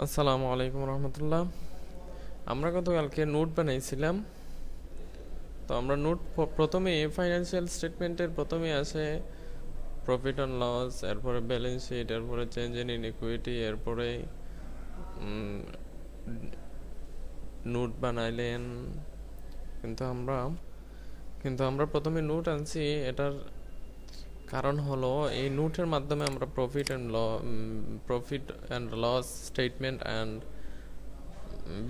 আসসালামু আলাইকুম রহমতুল্লাহ। আমরা গতকালকে নোট বানাইছিলাম। তো আমরা নোট প্রথমে ফাইন্যান্সিয়াল স্টেটমেন্টের প্রথমে আসে প্রফিট অ্যান্ড লস, এরপরে ব্যালেন্স শিট, এরপরে চেঞ্জ ইন ইনইকুইটি, এরপরে নোট বানাইলেন। কিন্তু আমরা কিন্তু আমরা প্রথমে নোট আনছি, এটার কারণ হলো এই নোটের মাধ্যমে আমরা profit and loss statement and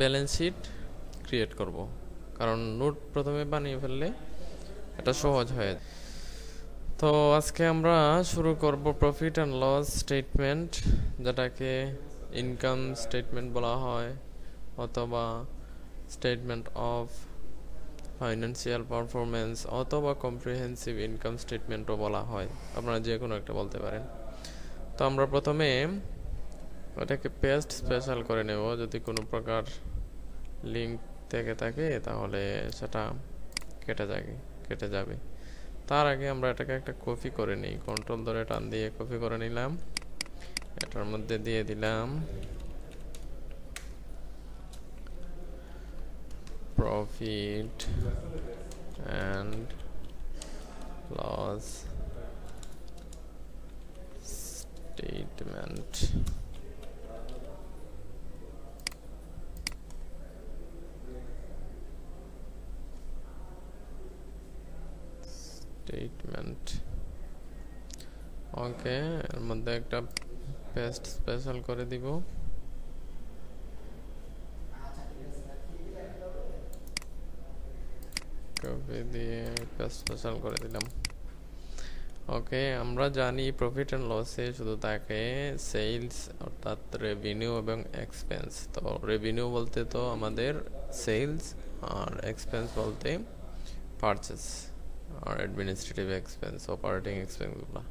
balance sheet create করব। কারণ নোট প্রথমে বানিয়ে ফেললে এটা সহজ হয়ে যায়। তো আজকে আমরা শুরু করব প্রফিট অ্যান্ড লস স্টেটমেন্ট, যেটাকে ইনকাম স্টেটমেন্ট বলা হয় অথবা স্টেটমেন্ট অফ ফাইন্যান্সিয়াল পারফরমেন্স অথবা কম্প্রিহেন্সিভ ইনকাম স্টেটমেন্টও বলা হয়। আপনারা যে কোনো একটা বলতে পারেন। তো আমরা প্রথমে ওটাকে পেস্ট স্পেশাল করে নেব। যদি কোনো প্রকার লিঙ্ক থেকে থাকে তাহলে সেটা কেটে যাবে। তার আগে আমরা এটাকে একটা কপি করে নিই। কন্ট্রোল ধরে টান দিয়ে কপি করে নিলাম। এটার মধ্যে দিয়ে দিলাম প্রফিট অ্যান্ড লস স্টেটমেন্ট। ওকে, এর মধ্যে একটা পেস্ট স্পেশাল করে দিব। কপি দিয়ে পেস্ট স্পেশাল করে দিলাম। ওকে, আমরা জানি প্রফিট অ্যান্ড লসে শুধু থাকে সেলস অর্থাৎ রেভিনিউ এবং এক্সপেন্স। তো রেভিনিউ বলতে তো আমাদের সেলস, আর এক্সপেন্স বলতে পারচেস আর অ্যাডমিনিস্ট্রেটিভ এক্সপেন্স, অপারেটিং এক্সপেন্সগুলো,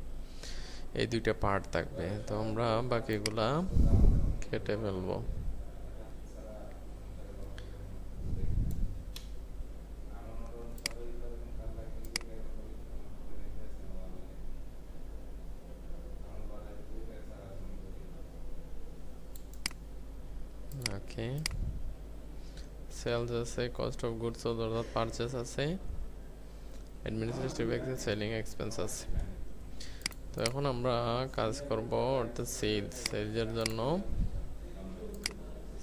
এই দুইটা পার্ট থাকবে। তো আমরা বাকিগুলা কেটে ফেলবো। ওকে, সেলস আছে, কস্ট অফ গুডস অর্থাৎ পারচেস আছে, অ্যাডমিনিস্ট্রেটিভ এক্সপেন্স, সেলিং এক্সপেন্স আছে। তো এখন আমরা কাজ করব অর্থাৎ সেলসের জন্য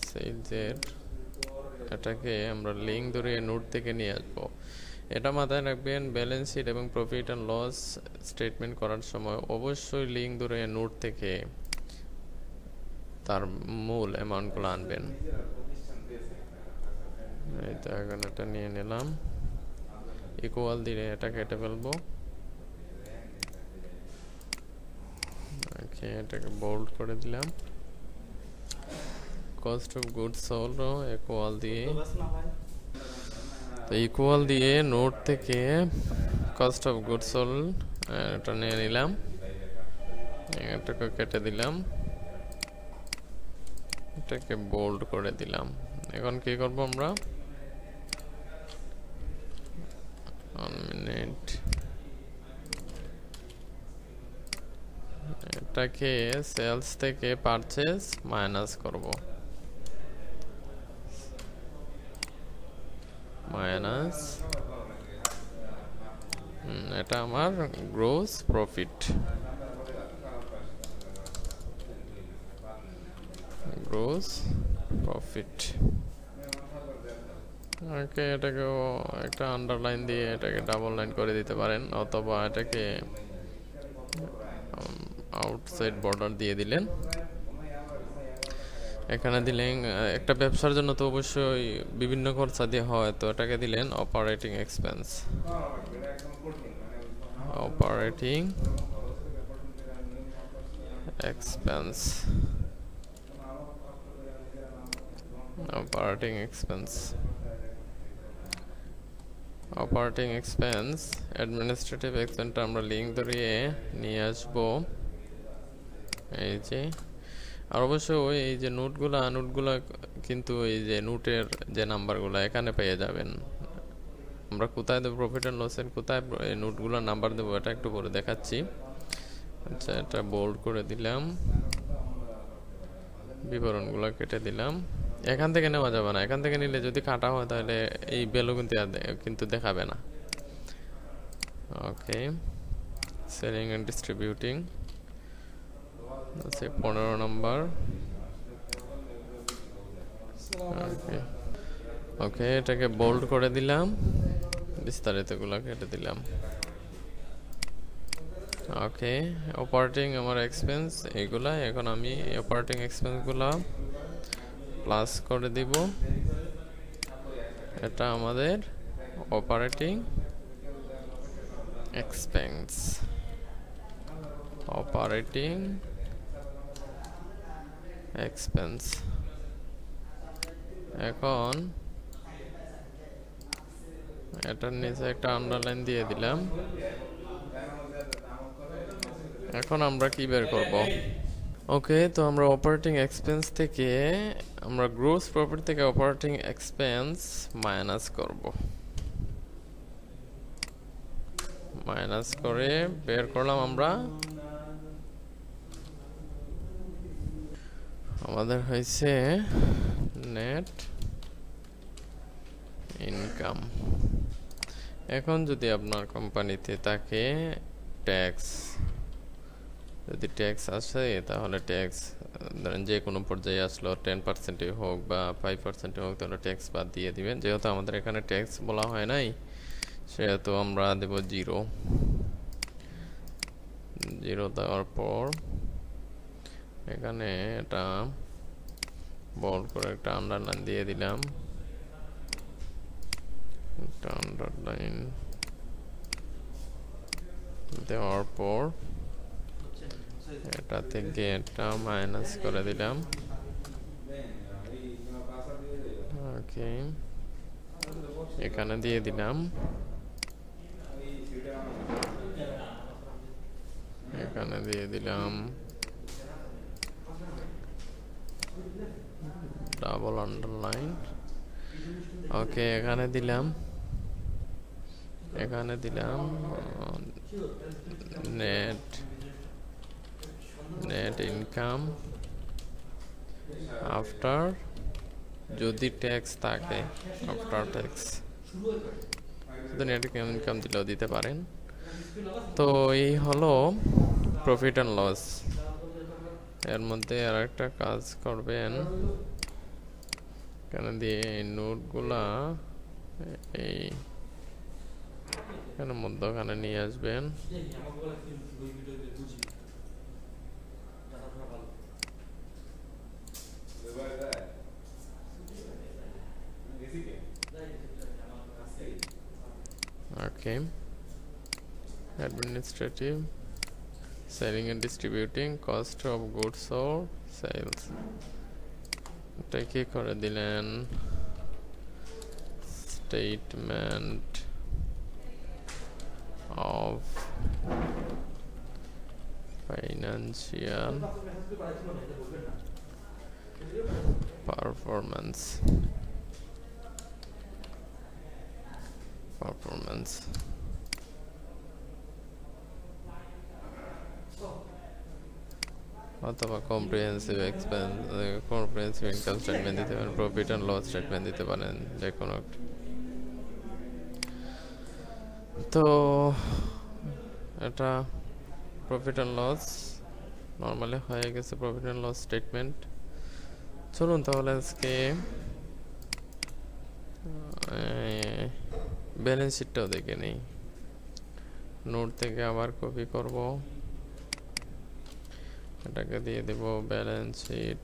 সেলসের এটাকে আমরা লিঙ্ক ধরে নোট থেকে নিয়ে আসবো। এটা মাথায় রাখবেন, ব্যালেন্স শিট এবং প্রফিট অ্যান্ড লস স্টেটমেন্ট করার সময় অবশ্যই লিঙ্ক ধরে নোট থেকে তার মূল অ্যামাউন্টগুলো আনবেন। এই তো এখন এটা নিয়ে নিলাম, ইকুয়াল দিয়ে এটা কেটে ফেলবো। ওকে, এটাকে বোল্ড করে দিলাম। Cost of goods sold equal দিয়ে, তো ইকুয়াল দিয়ে নোট থেকে কস্ট অফ গুডস সোল্ড এটা নিয়ে নিলাম, এটাকে কেটে দিলাম, এটাকে বোল্ড করে দিলাম। এখন কি করব আমরা, 1 মিনিট, এটাকে সেলস থেকে পারচেজ মাইনাস করব, মাইনাস এটা আমার গ্রোস প্রফিট, গ্রোস প্রফিট। ওকে, এটাকেও একটা আন্ডারলাইন দিয়ে এটাকে ডাবল লাইন করে দিতে পারেন, অথবা এটাকে আউটসাইড বর্ডার দিয়ে দিলেন। এখানে দিলেন একটা ব্যবসার জন্য তো অবশ্যই বিভিন্ন খরচা দিয়ে হয়, তো এটাকে দিলেন operating expense, operating expense, operating expense, operating expense. Administrative এক্সপেন্সটা আমরা লিঙ্ক ধরিয়ে নিয়ে আসবো এই যে। আর অবশ্যই এই যে নোটগুলা কিন্তু এই যে নোটের যে নাম্বারগুলো এখানে পেয়ে যাবেন। আমরা কোথায় দেবো প্রফিট অ্যান্ড লসের, কোথায় এই নোটগুলোর নাম্বার দেবো এটা একটু পরে দেখাচ্ছি। আচ্ছা, এটা বোল্ড করে দিলাম। বিবরণগুলো কেটে দিলাম। এখান থেকে নেওয়া যাবে না, এখান থেকে নিলে যদি কাটা হয় তাহলে এই ভ্যালু কিন্তু দেখাবে না। ওকে, সেলিং এন্ড ডিস্ট্রিবিউটিং আছে 15 নম্বর। ওকে ওকে, এটাকে বোল্ড করে দিলাম, বিস্তারিতগুলো কেটে দিলাম। ওকে, অপারেটিং আমার এক্সপেন্স এইগুলা, এখন আমি অপারেটিং এক্সপেন্সগুলো প্লাস করে দিব। এটা আমাদের অপারেটিং এক্সপেন্স, অপারেটিং এক্সপেন্স। এখন এটার নিচে একটা আন্ডারলাইন দিয়ে দিলাম। এখন আমরা কি বের করব? ওকে, তো আমরা অপারেটিং এক্সপেন্স থেকে আমরা গ্রোস প্রফিট থেকে অপারেটিং এক্সপেন্স মাইনাস করব। মাইনাস করে বের করলাম আমরা, আমাদের হয়েছে নেট ইনকাম। এখন যদি আপনার কোম্পানিতে থাকে ট্যাক্স, যদি ট্যাক্স আসে তাহলে ট্যাক্স ধরেন যে কোনো পর্যায়ে আসলো 10% হোক বা 5% হোক, তাহলে ট্যাক্স বাদ দিয়ে দিবেন। যেহেতু আমাদের এখানে ট্যাক্স বলা হয় নাই, সেহেতু আমরা দেব 0। 0 দেওয়ার পর এখানে এটা বোল্ড করে একটা আন্ডারলাইন দিয়ে দিলাম। একটা আন্ডারলাইন দেওয়ার পর এটা থেকে এটা মাইনাস করে দিলাম। ওকে, এখানে দিয়ে দিলাম, এখানে দিয়ে দিলাম ডাবল আন্ডারলাইন। ওকে, এখানে দিলাম, এখানে দিলাম নেট ইনকাম আফটার, যদি ট্যাক্স থাকে আফটার ট্যাক্স, শুধু নেট ইনকাম দিলেও দিতে পারেন। তো এই হলো প্রফিট অ্যান্ড লস। এর মধ্যে আর একটা কাজ করবেন, এখানে দিয়ে এই নোটগুলা এই এখানে মধ্যখানে নিয়ে আসবেন। ওকে, administrative, selling and distributing, cost of goods or sales, এটা কি করে দিলেন? statement of financial performance, অথবা comprehensive expense, comprehensive income statement দিতে পারেন, প্রফিট অ্যান্ড লস স্টেটমেন্ট দিতে পারেন, যে কোনো একটা। তো এটা প্রফিট অ্যান্ড লস নর্মালি হয়ে গেছে, প্রফিট অ্যান্ড লস স্টেটমেন্ট। চলুন তাহলে আজকে ব্যালেন্স শিটটাও দেখে নেই। নোট থেকে আবার কপি করব, এটাকে দিয়ে দেব ব্যালেন্স শিট।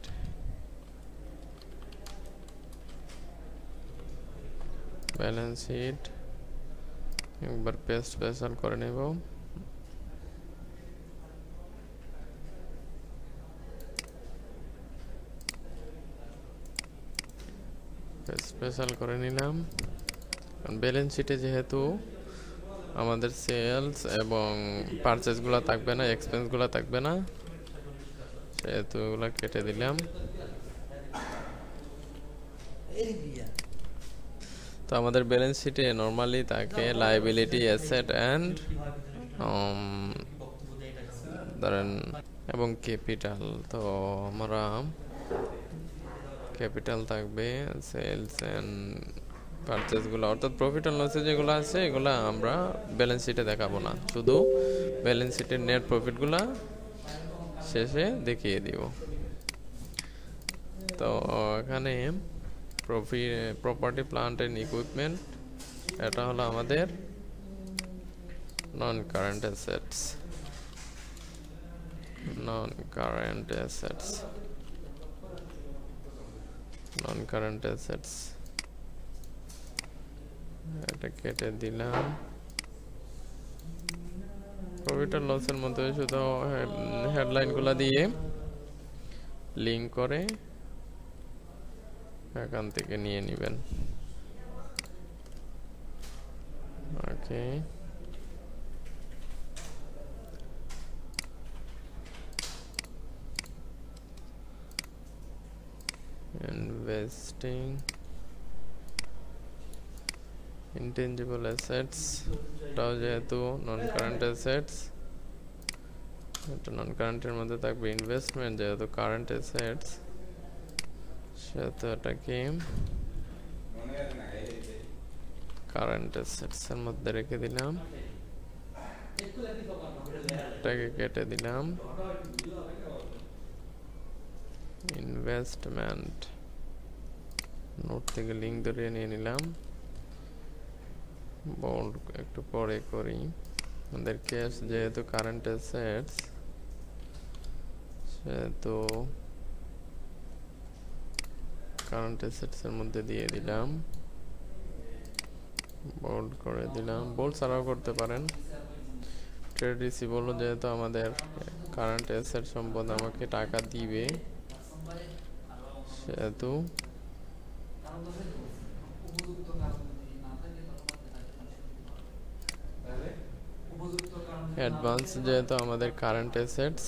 ব্যালেন্স শিট একবার পেস্ট স্পেশাল করে নেব। স্পেশাল করে নিলাম। ব্যালেন্স শিটে যেহেতু আমাদের সেলস এবং পারচেজগুলো থাকবে না, এক্সপেন্সগুলো থাকবে না, সেহেতু এগুলো কেটে দিলাম। তো আমাদের ব্যালেন্স শিটে নর্মালি থাকে লায়াবিলিটি, অ্যাসেট অ্যান্ড ধরেন এবং ক্যাপিটাল। তো আমরা ক্যাপিটাল থাকবে, সেলস এন্ড পারচেজ গুলো, অর্থাৎ প্রফিট এন্ড লসে যেগুলো আছে এগুলো আমরা ব্যালেন্স শিটে দেখাবো না, শুধু ব্যালেন্স শিটের নেট প্রফিট গুলা শেষে দেখিয়ে দিব। তো এখানে প্রপার্টি প্লান্ট এন্ড ইকুইপমেন্ট, এটা হলো আমাদের নন কারেন্ট অ্যাসেটস। নন কারেন্ট অ্যাসেটস, নন কারেন্ট অ্যাসেটস, এটা কেটে দিলাম। প্রফিট আর লসের মধ্যে শুধু হেডলাইন গুলা দিয়ে লিঙ্ক করে এখান থেকে নিয়ে নেবেন। ওকে, ইনভেস্টিং ইনটেনজিবল অ্যাসেটস, এটাও যেহেতু নন কারেন্ট অ্যাসেটস, এটা নন কারেন্টের মধ্যে থাকবে। ইনভেস্টমেন্ট যেহেতু কারেন্ট অ্যাসেটস, সেহেতু এটাকে কারেন্ট অ্যাসেটস এর মধ্যে রেখে দিলাম, এটাকে কেটে দিলাম। ইনভেস্টমেন্ট নোট থেকে লিঙ্ক ধরিয়ে নিয়ে নিলাম, বোল্ড একটু পরে করি। আমাদের ক্যাশ যেহেতু কারেন্ট অ্যাসেটস, সেহেতু কারেন্ট অ্যাসেটস এর মধ্যে দিয়ে দিলাম, বোল্ড করে দিলাম। বোল্ড ছাড়াও করতে পারেন। ট্রেড রিসিভেবল যেহেতু আমাদের কারেন্ট অ্যাসেট, সম্পদ আমাকে টাকা দিবে, সেহেতু অ্যাডভান্স যেহেতু আমাদের কারেন্ট অ্যাসেটস,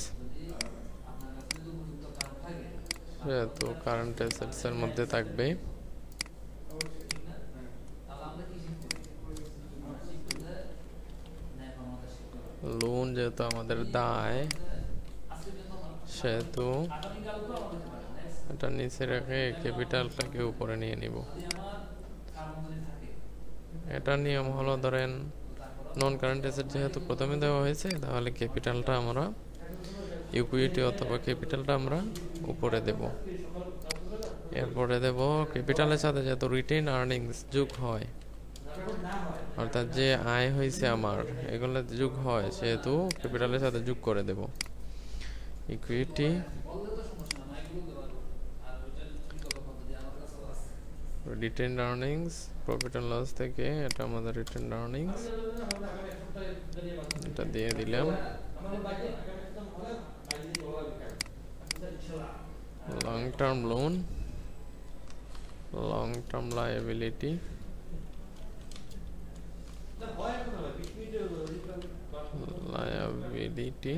সেহেতু কারেন্ট অ্যাসেটস এর মধ্যে থাকবে। লোন যেহেতু আমাদের দায়, সেহেতু এটা নিচে রেখে ক্যাপিটালটাকে উপরে নিয়ে নিব। এটা নিয়ম হলো, ধরেন নন কারেন্ট অ্যাসেট যেহেতু প্রথমে দেওয়া হয়েছে, তাহলে ক্যাপিটালটা আমরা ইকুইটি অথবা ক্যাপিটালটা আমরা উপরে দেব। এরপরে দেব ক্যাপিটালের সাথে যেহেতু রিটেইন আর্নিংস যোগ হয়, অর্থাৎ যে আয় হয়েছে আমার এগুলো যোগ হয়, সেহেতু ক্যাপিটালের সাথে যোগ করে দেব। Equity retain earnings, profit and loss থেকে এটা আমাদের রিটেইন আর্নিংস, এটা দিয়ে দিলাম। Long term loan, long term liability, liability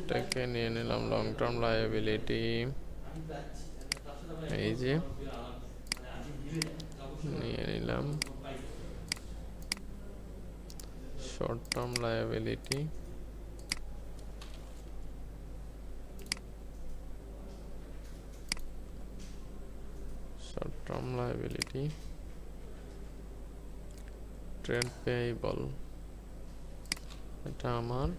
এটাকে নিয়ে নিলাম। লং টার্ম লায়াবিলিটি এই যে নিয়ে নিলাম। Short term liability, short term liability, trade payable, এটা আমার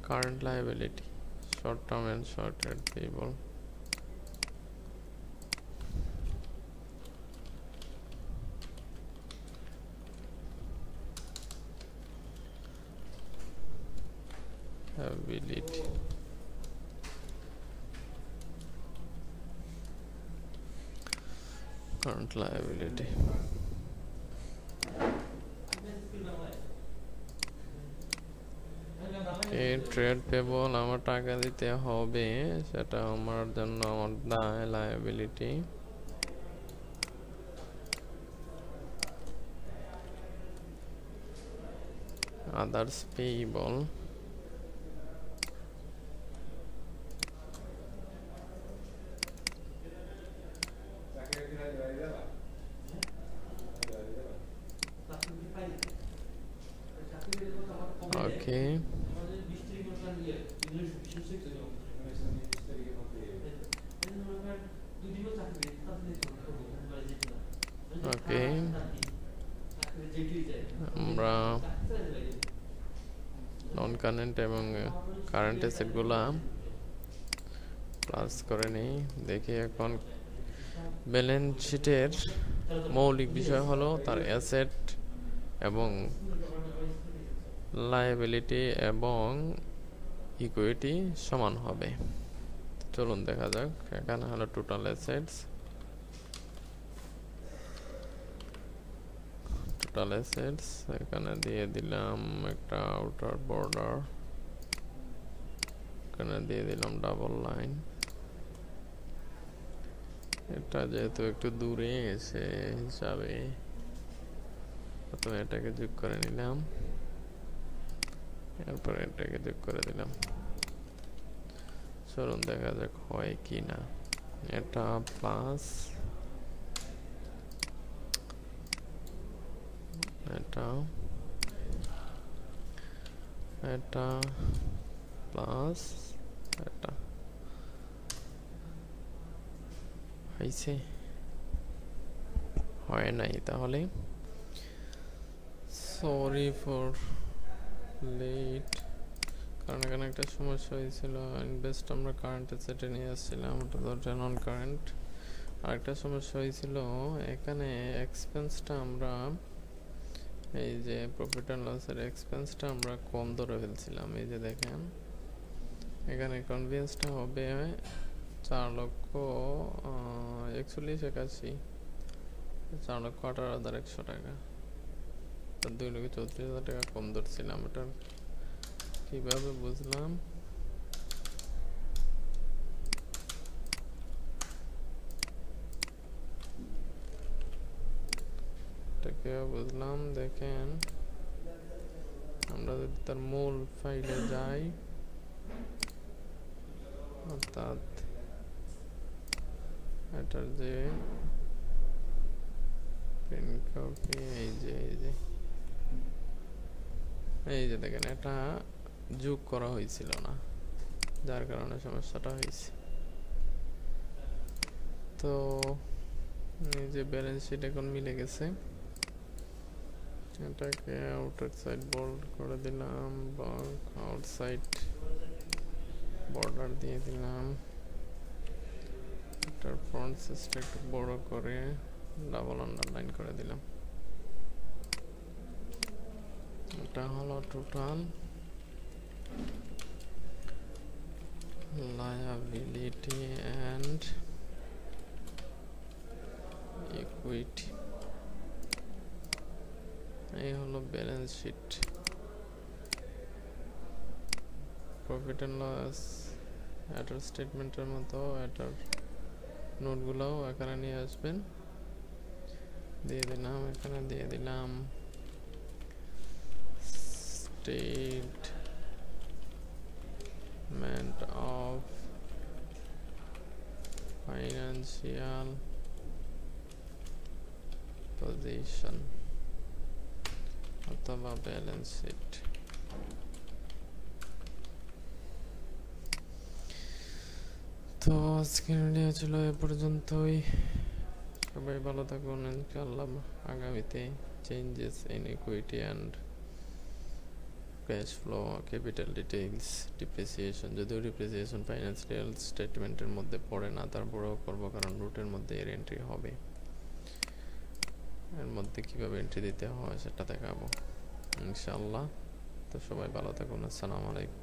current liability, short term and short trade payable. Ability, current liability, এই ট্রেড পেবল আমার টাকা দিতে হবে, সেটা আমার জন্য আমার দায়, লায়াবিলিটি। আদার্স পেয়েবল, ওকে, ওকে, আমরা নন কারেন্ট এবং কারেন্ট অ্যাসেটগুলা প্লাস করে নিই। দেখি এখন ব্যালেন্স শিটের মৌলিক বিষয় হলো তার অ্যাসেট এবং লায়াবিলিটি এবং ইকুইটি সমান হবে। চলুন দেখা যাক। এখানে হলো টোটাল অ্যাসেটস, এখানে দিয়ে দিলাম একটা আউটার বর্ডার, এখানে দিয়ে দিলাম ডাবল লাইন। এটা যেহেতু একটু দূরে এসে হিসাবে প্রথমে এটাকে যোগ করে নিলাম, এরপর এটাকে যোগ করে দিলাম। চলুন দেখা যাক হয় কি না। এটা প্লাস, এটা প্লাস, এটা হয়েছে, হয় নাই। তাহলে সরি ফর লেট, কারণ এখানে একটা সমস্যা হয়েছিল। ইনভেস্ট আমরা কারেন্ট অ্যাসেটে নিয়ে আসছিলাম, ওটা তো নন কারেন্ট। আরেকটা সমস্যা হয়েছিল, এখানে এক্সপেন্সটা আমরা, এই যে প্রফিট অ্যান্ড লসের এক্সপেন্সটা আমরা কম ধরে ফেলছিলাম। এই যে দেখেন এখানে কনভেন্সটা হবে 4,41,81, 4,18,100 টাকা, 2,34,000 টাকা কম ধরছিলাম। এটা কিভাবে বুঝলাম? বুঝলাম, দেখেন আমরা যদি তার মূল ফাইলে যাই, অর্থাৎ এটার যে প্রিন্ট কপি, এই যে দেখেন এটা যোগ করা হয়েছিল না, যার কারণে সমস্যাটা হয়েছে। তো এই যে ব্যালেন্স শিট এখন মিলে গেছে, এটাকে আউটার সাইড বোল্ড করে দিলাম, বা আউটসাইড বর্ডার দিয়ে দিলাম। এটার ফন্ট সাইজটা একটু বড় করে ডাবল আন্ডারলাইন করে দিলাম। এটা হলো টোটাল লায়াবিলিটি অ্যান্ড ইকুইটি, এই হলো balance sheet. Profit and loss এটার স্টেটমেন্টের মতো এটার নোটগুলোও এখানে নিয়ে আসবেন। দিয়ে দিলাম, এখানে দিয়ে দিলাম স্টেটমেন্ট অফ ফাইন্যান্সিয়াল পজিশন অথবা ব্যালেন্স শিট। তো আজকের ভিডিও ছিল এ পর্যন্তই। সবাই ভালো থাকুন, ইনশাআল্লাহ আগামীতে changes in equity and cash flow, capital details, depreciation, যদিও ডিপ্রিসিয়েশন ফাইন্যান্সিয়াল স্টেটমেন্টের মধ্যে পড়ে না, তারপরেও করবো কারণ রুটের মধ্যে এর এন্ট্রি হবে। এর মধ্যে কীভাবে এন্ট্রি দিতে হয় সেটা দেখাবো ইনশাআল্লাহ। তো সবাই ভালো থাকুন, আসসালামু আলাইকুম।